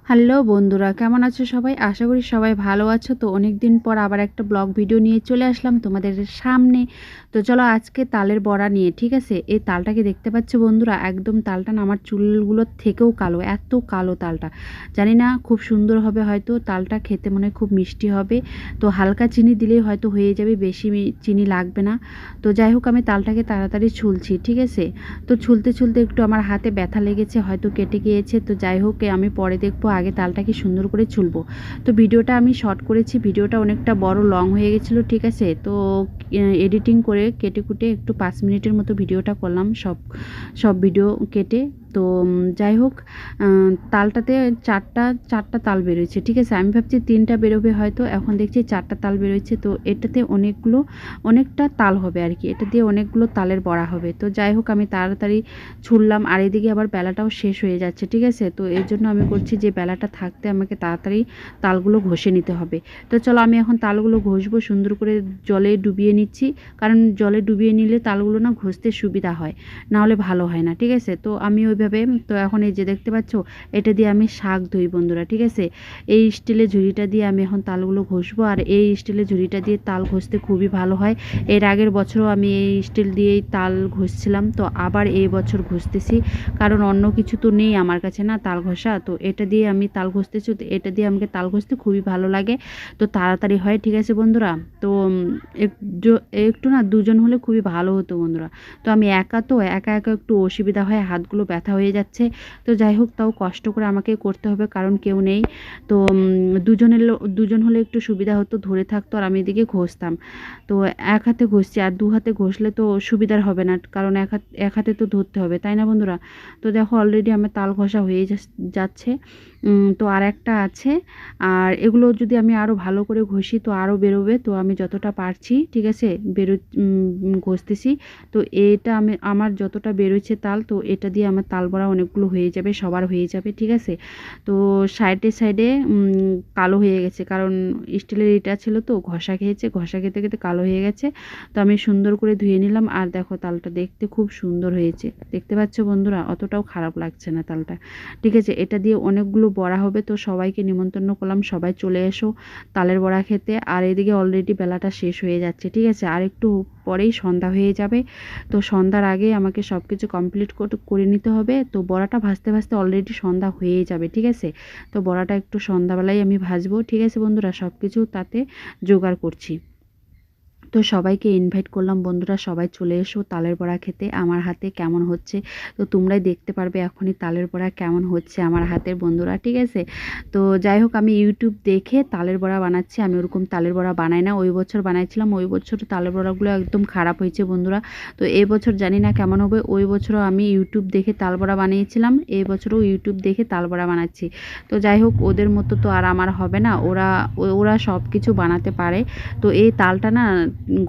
Hello বন্ধুরা, কেমন আছো সবাই? আশা করি সবাই ভালো আছো। তো অনেক দিন পর আবার একটা ব্লগ ভিডিও নিয়ে চলে আসলাম তোমাদের সামনে। তো চলো আজকে তালের বড়া নিয়ে, ঠিক আছে? এই তালটাকে দেখতে পাচ্ছ বন্ধুরা, একদম তালটা না আমার চুলগুলোর থেকেও কালো, এত কালো তালটা। জানি না, খুব সুন্দর হবে হয়তো। তালটা খেতে মনে হয় খুব মিষ্টি হবে। তো হালকা চিনি দিলেই হয়তো হয়ে যাবে, বেশি চিনি লাগবে না। তো যাই হোক, আমি তালটাকে তাড়াতাড়ি ছুলছি, ঠিক আছে? তো ছুলতে ছুলতে একটু আমার হাতে ব্যথা লেগেছে, হয়তো কেটে গিয়েছে। তো যাই হোক, আমি পরে দেখবো, আগে তালটাকে সুন্দর করে ছুলবো। তো ভিডিওটা আমি শর্ট করেছি, ভিডিওটা অনেকটা বড় লং হয়ে গেছিলো, ঠিক আছে? তো এডিটিং করে কেটে কুটে একটু 5 মিনিটের মতো ভিডিওটা করলাম, সব সব ভিডিও কেটে। তো যাই হোক, তালটাতে চারটা তাল বেরোচ্ছে, ঠিক আছে? আমি ভাবছি 3টা বেরোবে হয়তো, এখন দেখছি 4টা তাল বেরোচ্ছে। তো এটাতে অনেকটা তাল হবে আর কি, এটা দিয়ে অনেকগুলো তালের বড়া হবে। তো যাই হোক, আমি তাড়াতাড়ি ছুললাম, আর এদিকে আবার বেলাটাও শেষ হয়ে যাচ্ছে, ঠিক আছে? তো এর জন্য আমি করছি যে বেলাটা থাকতে আমাকে তাড়াতাড়ি তালগুলো ঘষে নিতে হবে। তো চলো, আমি এখন তালগুলো ঘষবো, সুন্দর করে জলে ডুবিয়ে নিচ্ছি। কারণ জলে ডুবিয়ে নিলে তালগুলো না ঘষতে সুবিধা হয়, না হলে ভালো হয় না, ঠিক আছে? তো আমি ওইভাবে, তো এখন এই যে দেখতে পাচ্ছ, এটা দিয়ে আমি শাক ধুই বন্ধুরা, ঠিক আছে? এই স্টিলের ঝুড়িটা দিয়ে আমি এখন তালগুলো ঘষবো, আর এই স্টিলের ঝুড়িটা দিয়ে তাল ঘষতে খুবই ভালো হয়। এর আগের বছরও আমি এই স্টিল দিয়েই তাল ঘষছিলাম, তো আবার এই বছর ঘষতেছি। কারণ অন্য কিছু তো নেই আমার কাছে না তাল ঘষা, তো এটা দিয়ে আমি তাল ঘষতেছি। তো এটা দিয়ে আমাকে তাল ঘষতে খুবই ভালো লাগে, তো তাড়াতাড়ি হয়, ঠিক আছে বন্ধুরা? তো একটু না দুজন হলে খুবই ভালো হতো বন্ধুরা। তো আমি একা, তো একা একা একটু অসুবিধা হয়, হাতগুলো ব্যথা হয়ে যাচ্ছে। তো যাই হোক, তাও কষ্ট করে আমাকে করতে হবে, কারণ কেউ নেই। তো দুজন হলে একটু সুবিধা হতো, ধরে থাকতো আর আমি এদিকে ঘষতাম। তো এক হাতে ঘষছি, আর 2 হাতে ঘষলে তো সুবিধার হবে না, কারণ এক হাতে তো ধরতে হবে, তাই না বন্ধুরা? তো দেখো, অলরেডি আমার তাল ঘষা হয়ে যাচ্ছে। তো আর একটা আছে। আর এগুলো যদি আমি আরও ভালো করে ঘষি তো আরও বেরোবে। তো আমি যতটা পারছি, ঠিক আছে, ঘষতেছি। তো এটা আমার যতটা বেরোচ্ছে তাল, তো এটা দিয়ে আমার তাল বড়া অনেকগুলো হয়ে যাবে, সবার হয়ে যাবে, ঠিক আছে? তো সাইডে সাইডে কালো হয়ে গেছে, কারণ স্টিলের এটা ছিল, তো ঘষা খেয়েছে, ঘষা খেতে খেতে কালো হয়ে গেছে। তো আমি সুন্দর করে ধুয়ে নিলাম, আর দেখো তালটা দেখতে খুব সুন্দর হয়েছে, দেখতে পাচ্ছ বন্ধুরা? অতটাও খারাপ লাগছে না তালটা, ঠিক আছে? এটা দিয়ে অনেকগুলো বড়া হবে। তো সবাইকে নিমন্ত্রণ করলাম, সবাই চলে এসো তালের বড়া খেতে। আর এদিকে অলরেডি বেলাটা শেষ হয়ে যাচ্ছে, ঠিক আছে? আর একটু পরেই সন্ধ্যা হয়ে যাবে। তো সন্ধ্যার আগে আমাকে সব কিছু কমপ্লিট করে নিতে হবে। তো বড়াটা ভাজতে ভাজতে অলরেডি সন্ধ্যা হয়েই যাবে, ঠিক আছে? তো বড়াটা একটু সন্ধ্যাবেলায় আমি ভাজবো, ঠিক আছে বন্ধুরা? সব কিছু তাতে জোগাড় করছি। তো সবাইকে ইনভাইট করলাম বন্ধুরা, সবাই চলে এসো তালের বড়া খেতে। আমার হাতে কেমন হচ্ছে তো তোমরাই দেখতে পারবে এখনই, তালের বড়া কেমন হচ্ছে আমার হাতের বন্ধুরা, ঠিক আছে? তো যাই হোক, আমি ইউটিউব দেখে তালের বড়া বানাচ্ছি। আমি ওরকম তালের বড়া বানাই না, ওই বছর বানাইছিলাম, ওই বছর তালের বড়াগুলো একদম খারাপ হয়েছে বন্ধুরা। তো এই বছর জানি না কেমন হবে। ওই বছরও আমি ইউটিউব দেখে তাল বড়া বানিয়েছিলাম, এই বছরও ইউটিউব দেখে তাল বড়া বানাচ্ছি। তো যাই হোক, ওদের মতো তো আর আমার হবে না, ওরা সব কিছু বানাতে পারে। তো এই তালটা না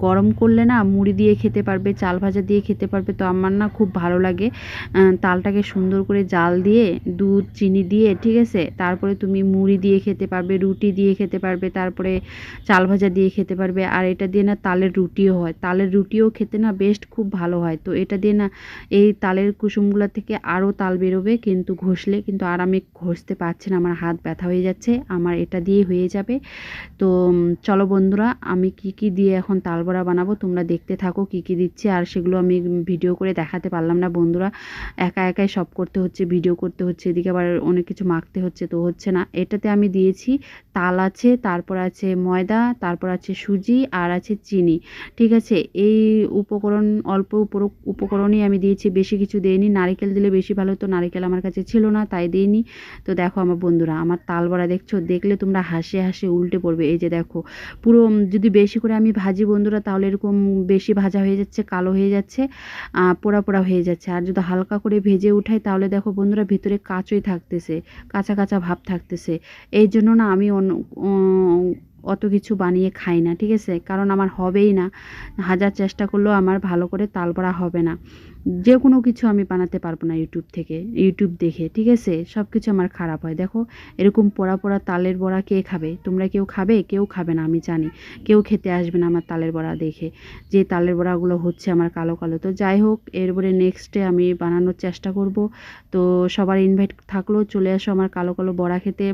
গরম করলে না মুড়ি দিয়ে খেতে পারবে, চাল ভাজা দিয়ে খেতে পারবে। তো আমার না খুব ভালো লাগে। তালটাকে সুন্দর করে জাল দিয়ে, দুধ চিনি দিয়ে, ঠিক আছে, তারপরে তুমি মুড়ি দিয়ে খেতে পারবে, রুটি দিয়ে খেতে পারবে, তারপরে চাল ভাজা দিয়ে খেতে পারবে। আর এটা দিয়ে না তালের রুটিও হয়, তালের রুটিও খেতে না বেস্ট, খুব ভালো হয়। তো এটা দিয়ে না এই তালের কুসুমগুলো থেকে আরও তাল বেরোবে, কিন্তু ঘষলে, কিন্তু আর আমি ঘষতে পারছি না, আমার হাত ব্যথা হয়ে যাচ্ছে, আমার এটা দিয়েই হয়ে যাবে। তো চলো বন্ধুরা, আমি কি দিয়ে এখন তাল বড়া বানাবো তোমরা দেখতে থাকো, কি দিচ্ছি। আর সেগুলো আমি ভিডিও করে দেখাতে পারলাম না বন্ধুরা, একা একাই সব করতে হচ্ছে, ভিডিও করতে হচ্ছে, এদিকে আবার অনেক কিছু মাখতে হচ্ছে, তো হচ্ছে না। এটাতে আমি দিয়েছি তাল আছে, তারপর আছে ময়দা, তারপর আছে সুজি, আর আছে চিনি, ঠিক আছে? এই উপকরণ, অল্প উপকরণই আমি দিয়েছি, বেশি কিছু দিইনি। নারিকেল দিলে বেশি ভালো হতো, নারিকেল আমার কাছে ছিল না, তাই দিইনি। তো দেখো আমার বন্ধুরা, আমার তাল বড়া দেখছো, দেখলে তোমরা হাসে হাসে উল্টে পড়বে। এই যে দেখো, পুরো যদি বেশি করে আমি ভাজি বন্ধুরা, তাহলে এরকম বেশি ভাজা হয়ে যাচ্ছে, কালো হয়ে যাচ্ছে, পোড়া পোড়া হয়ে যাচ্ছে। আর যদি হালকা করে ভেজে উঠাই, তাহলে দেখো বন্ধুরা, ভিতরে কাঁচই থাকতেছে, কাঁচা কাঁচা ভাব থাকতেছে। এই জন্য না আমি অত কিছু বানিয়ে খাই না, ঠিক আছে? কারণ আমার হবেই না, হাজার চেষ্টা করলেও আমার ভালো করে তাল বড়া হবে না। যে কোনো কিছু আমি বানাতে পারবো না ইউটিউব দেখে, ঠিক আছে? সব কিছু আমার খারাপ হয়। দেখো এরকম পোড়া, পোড়া তালের বড়া কে খাবে? তোমরা কেউ খাবে? কেউ খাবে না আমি জানি। কেউ খেতে আসবে না আমার তালের বড়া দেখে। যে তালের বড়াগুলো হচ্ছে আমার কালো, কালো। তো যাই হোক এরপরে নেক্সট ডে আমি বানানোর চেষ্টা করব। তো সবার ইনভাইট থাকলো, চলে এসো আমার কালো, কালো বড়া খেতে।